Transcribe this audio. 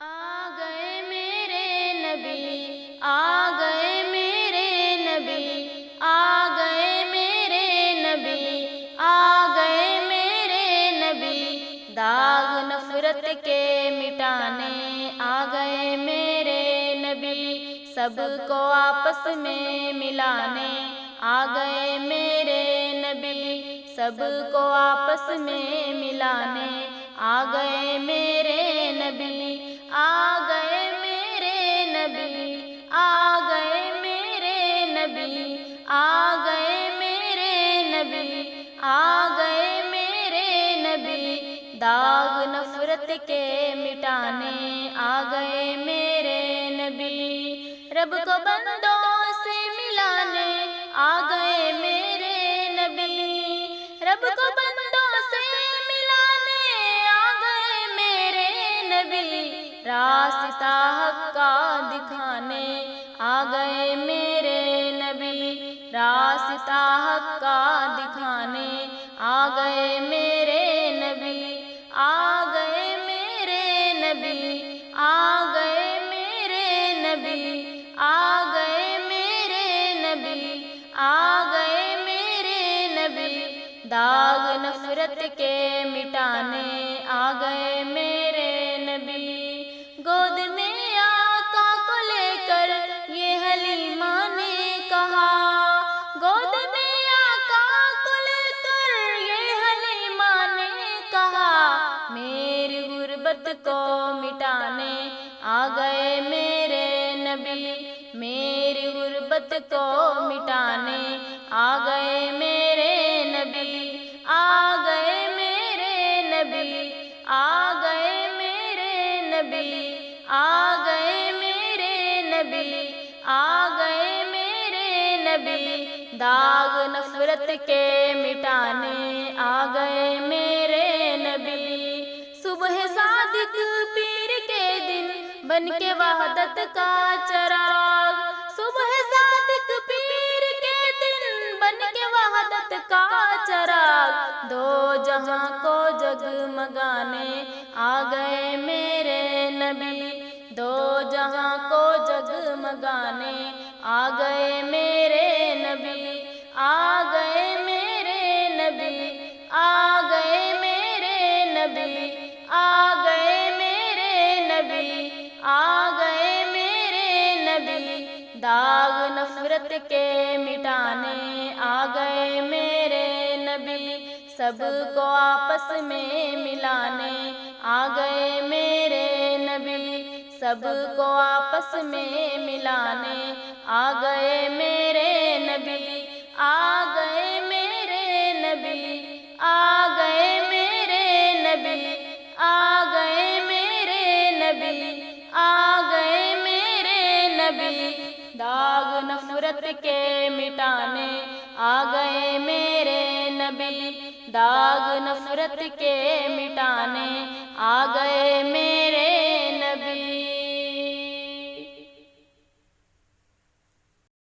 آ گئے میرے نبی، آ گئے میرے نبی، آ گئے میرے نبی، آ گئے میرے نبی، داغ نفرت کے مٹانے آ گئے میرے نبی، سب کو آپس میں ملانے آ گئے میرے نبی، سب کو آپس میں ملانے آ گئے میرے نبی، آ گئے میرے نبی، آ گئے میرے نبی، آ گئے میرے نبی، آ گئے میرے نبی، داغ نفرت کے مٹانے آ گئے میرے نبی، رب کو بندوں سے ملانے آ گئے میرے نبی، رب کو بندوں سے ملانے آ گئے میرے نبی، راستہ حق کا دکھانے آ گئے میرے نبی، راستہ حق کا دکھانے آ گئے میرے نبی، آ گئے میرے نبی، آ گئے میرے نبی، آ گئے میرے نبی، آ گئے میرے نبی، داغ نفرت کے مٹانے آ گئے میرے نبی، گود میں آقا کو لے کر یہ حلیمہ نے کہا، گود میں آقا کو لے کر یہ حلیمہ نے کہا، میری غربت کو مٹانے آ گئے میرے نبی، میری غربت کو مٹانے آ گئے میرے نبی، آ گئے میرے نبی، آ گئے میرے نبی، آ گئے میرے نبی، آ گئے میرے نبی، داغ نفرت کے مٹانے آ گئے میرے نبی، صبح صادق پیر کے دن بن کے وحدت کا چراغ، صبح صادق پیر کے دن بن کے وحدت کا چراغ، دو جہاں کو جگمگانے آ گئے میرے نبی، دو جہاں کو جگمگانے آ گئے میرے نبی، آ گئے میرے نبی، آ گئے میرے نبی، آ گئے میرے نبی، آ گئے میرے نبی، داغ نفرت کے مٹانے آ گئے میرے نبی، سب کو آپس میں ملانے آ گئے میرے نبی، سب کو آپس میں ملانے آ گئے میرے نبی، آ گئے میرے نبی، آ گئے میرے نبی، آ گئے میرے نبی، آ گئے میرے نبی، داغ نفرت کے مٹانے آ گئے میرے نبی، داغ نفرت کے مٹانے آ گئے میرے نبی۔